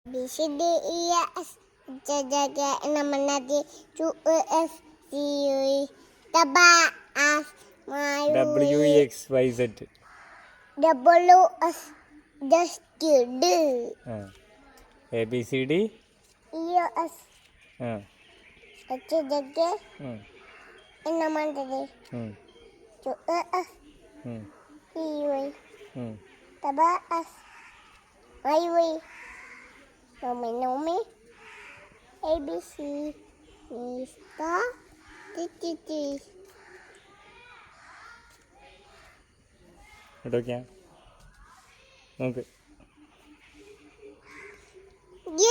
B C D E F G H I J K L M N O P Q R S T U V W X WXYZ. W S just D ABCD. E S ആ. H J K ഉം. L M N O P ഉം. Q R S ഉം. T U V ഉം. W X Y Z Nomi A B C Star T ഇടയ്ക്കാ നോക്ക്. G